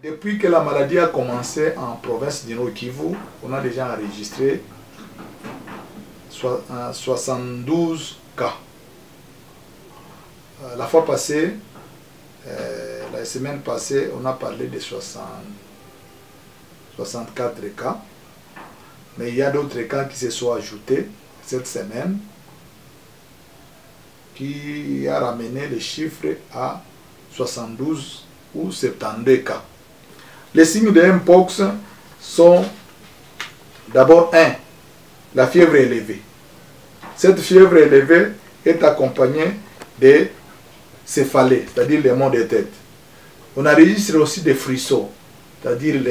Depuis que la maladie a commencé en province du Nord Kivu, on a déjà enregistré 72 cas. La fois passée, la semaine passée, on a parlé de 64 cas. Mais il y a d'autres cas qui se sont ajoutés cette semaine, qui a ramené les chiffres à 72 ou 72 cas. Les signes de Mpox sont d'abord la fièvre élevée. Cette fièvre élevée est accompagnée de céphalées, c'est-à-dire les maux de tête. On enregistre aussi des frissons, c'est-à-dire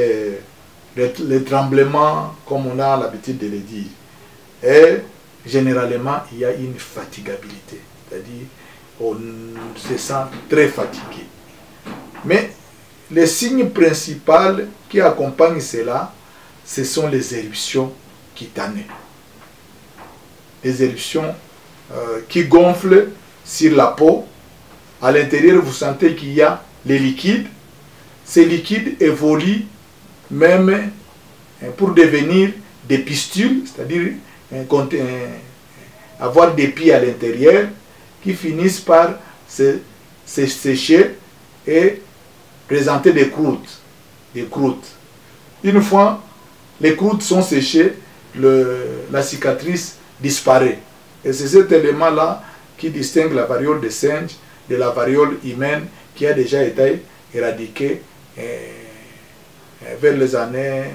les tremblements, comme on a l'habitude de le dire. Et généralement, il y a une fatigabilité, c'est-à-dire on se sent très fatigué. Mais les signes principaux qui accompagnent cela, ce sont les éruptions cutanées. Les éruptions qui gonflent sur la peau. À l'intérieur, vous sentez qu'il y a les liquides. Ces liquides évoluent même pour devenir des pustules, c'est-à-dire avoir des pieds à l'intérieur qui finissent par se sécher et présenter des croûtes. Une fois les croûtes sont séchées, la cicatrice disparaît. Et c'est cet élément-là qui distingue la variole de singe de la variole humaine qui a déjà été éradiquée vers les années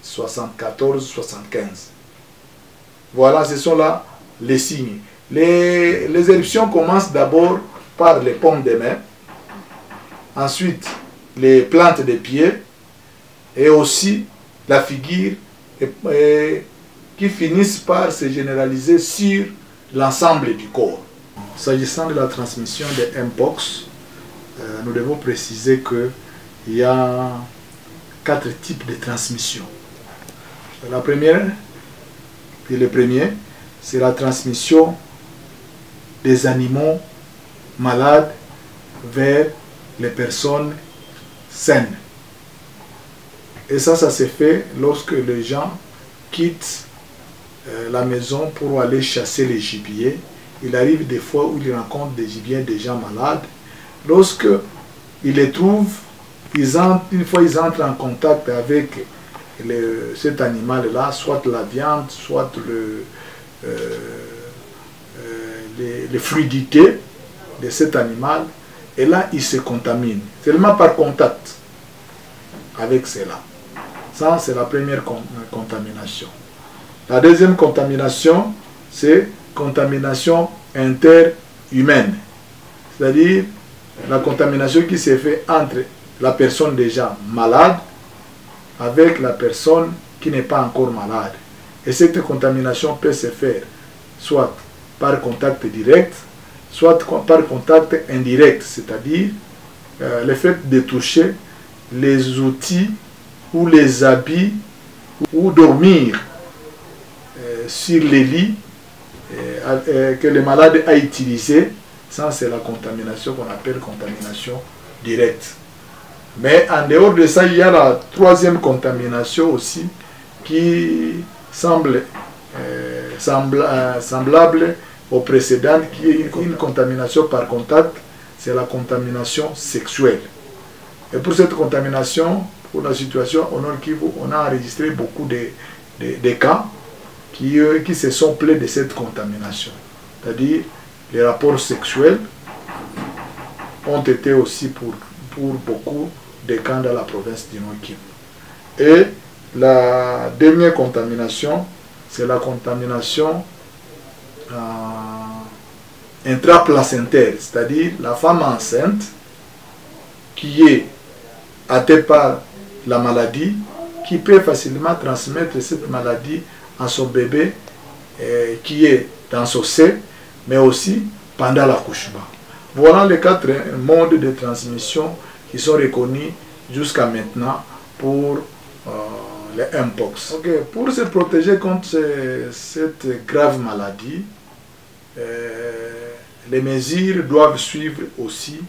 74-75. Voilà, ce sont là les signes. Les éruptions commencent d'abord par les paumes des mains, ensuite les plantes des pieds et aussi la figure qui finissent par se généraliser sur l'ensemble du corps. S'agissant de la transmission de Mpox, nous devons préciser qu'il y a 4 types de transmission. La première, et le premier, c'est la transmission des animaux malades vers les personnes saines. Et ça se fait lorsque les gens quittent la maison pour aller chasser les gibiers. Il arrive des fois où ils rencontrent des gibiers, des gens malades. Lorsque ils les trouvent, une fois ils entrent en contact avec cet animal-là, soit la viande, soit les fluidités de cet animal, et là ils se contaminent, seulement par contact avec cela. Ça, c'est la première contamination. La deuxième contamination, c'est contamination interhumaine, c'est-à-dire la contamination qui se fait entre la personne déjà malade avec la personne qui n'est pas encore malade. Et cette contamination peut se faire soit par contact direct, soit par contact indirect, c'est-à-dire le fait de toucher les outils ou les habits ou dormir sur les lits que le malade a utilisé. Ça, c'est la contamination qu'on appelle contamination directe. Mais en dehors de ça, il y a la troisième contamination aussi qui semble semblable aux précédentes, qui est une contamination par contact, c'est la contamination sexuelle. Et pour cette contamination, pour la situation au Nord Kivu, on a enregistré beaucoup de cas qui se sont plaints de cette contamination. C'est-à-dire, les rapports sexuels ont été aussi pour beaucoup de cas dans la province du Nord Kivu. Et la dernière contamination, c'est la contamination intraplacentaire, c'est-à-dire la femme enceinte qui est atteinte par la maladie, qui peut facilement transmettre cette maladie à son bébé qui est dans son sein, mais aussi pendant l'accouchement. Voilà les 4 modes de transmission qui sont reconnus jusqu'à maintenant pour les Mpox. Pour se protéger contre cette grave maladie, les mesures doivent suivre aussi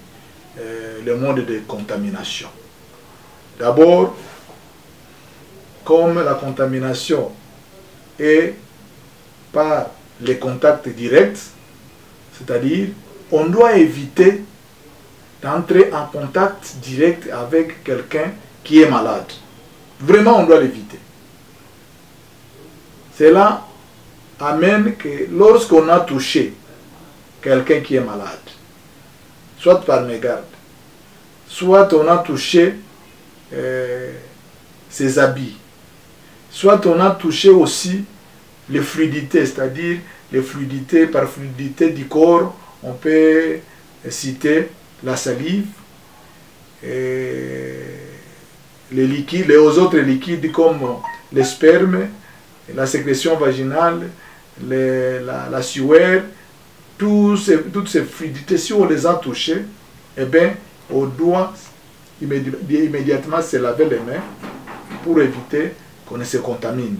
le mode de contamination. D'abord, comme la contamination est par les contacts directs, c'est-à-dire on doit éviter d'entrer en contact direct avec quelqu'un qui est malade. Vraiment, on doit l'éviter. Cela amène que lorsqu'on a touché quelqu'un qui est malade, soit par mégarde, soit on a touché ses habits, soit on a touché aussi les fluidités, c'est-à-dire les fluidités, par fluidité du corps, on peut citer la salive, et les liquides, les autres liquides comme le sperme, la sécrétion vaginale, la sueur, toutes ces fluidités, si on les a touchées, eh bien, on doit immédiatement se laver les mains pour éviter qu'on se contamine.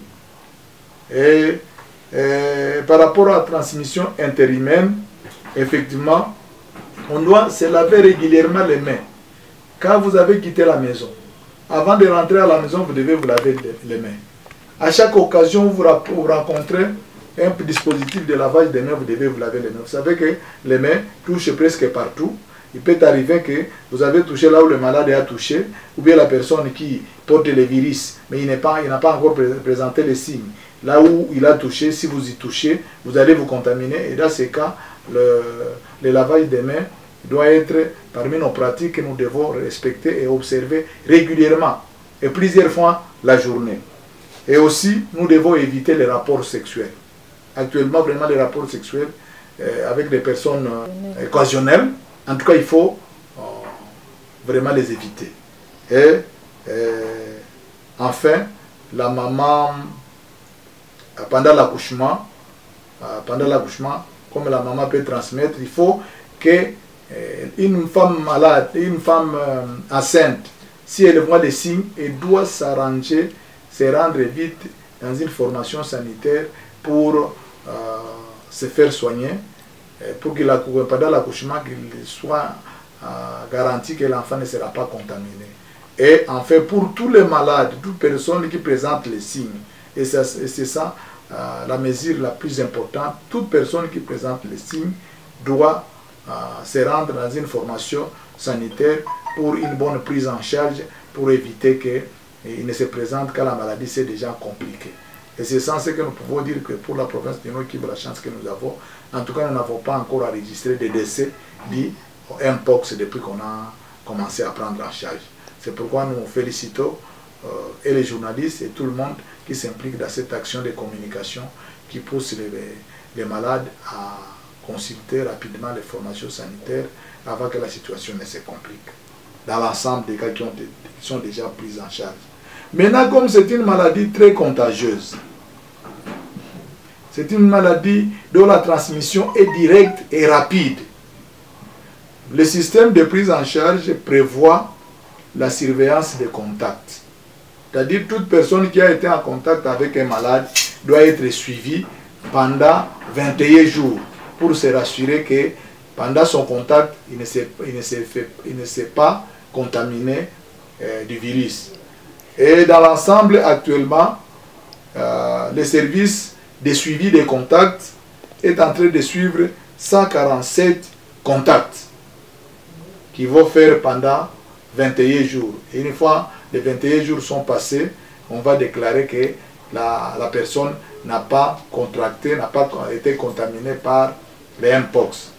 Et par rapport à la transmission interhumaine, effectivement, on doit se laver régulièrement les mains. Quand vous avez quitté la maison, avant de rentrer à la maison, vous devez vous laver les mains. À chaque occasion, vous rencontrez un dispositif de lavage des mains, vous devez vous laver les mains. Vous savez que les mains touchent presque partout. Il peut arriver que vous avez touché là où le malade a touché, ou bien la personne qui porte le virus, mais il n'a pas encore présenté les signes. Là où il a touché, si vous y touchez, vous allez vous contaminer. Et dans ces cas, le lavage des mains doit être parmi nos pratiques que nous devons respecter et observer régulièrement, et plusieurs fois la journée. Et aussi, nous devons éviter les rapports sexuels. Actuellement, vraiment, les rapports sexuels avec des personnes occasionnelles, en tout cas, il faut vraiment les éviter. Et enfin, la maman, pendant l'accouchement, comme la maman peut transmettre, il faut qu'une femme malade, une femme enceinte, si elle voit des signes, elle doit s'arranger, se rendre vite dans une formation sanitaire pour se faire soigner, pour que pendant l'accouchement, qu'il soit garanti que l'enfant ne sera pas contaminé. Et enfin, pour tous les malades, toutes personnes qui présentent les signes, et c'est ça la mesure la plus importante, toute personne qui présente les signes doit se rendre dans une formation sanitaire pour une bonne prise en charge, pour éviter qu'il ne se présente quand la maladie s'est déjà compliquée. Et c'est sans ce que nous pouvons dire que pour la province du Nord Kivu, la chance que nous avons, en tout cas nous n'avons pas encore enregistré des décès dits Mpox depuis qu'on a commencé à prendre en charge. C'est pourquoi nous félicitons et les journalistes et tout le monde qui s'implique dans cette action de communication qui pousse les malades à consulter rapidement les formations sanitaires avant que la situation ne se complique, dans l'ensemble des cas qui sont déjà pris en charge. Maintenant, comme c'est une maladie très contagieuse, c'est une maladie dont la transmission est directe et rapide, le système de prise en charge prévoit la surveillance des contacts. C'est-à-dire toute personne qui a été en contact avec un malade doit être suivie pendant 21 jours pour se rassurer que pendant son contact, il ne s'est pas contaminé du virus. Et dans l'ensemble, actuellement, le service de suivi des contacts est en train de suivre 147 contacts qui vont faire pendant 21 jours. Et une fois les 21 jours sont passés, on va déclarer que la personne n'a pas contracté, n'a pas été contaminée par les Mpox.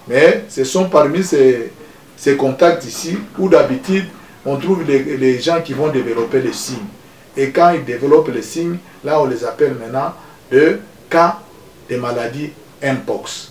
Mais ce sont parmi ces contacts ici où d'habitude on trouve les gens qui vont développer les signes. Et quand ils développent les signes, là on les appelle maintenant de cas de maladie Mpox.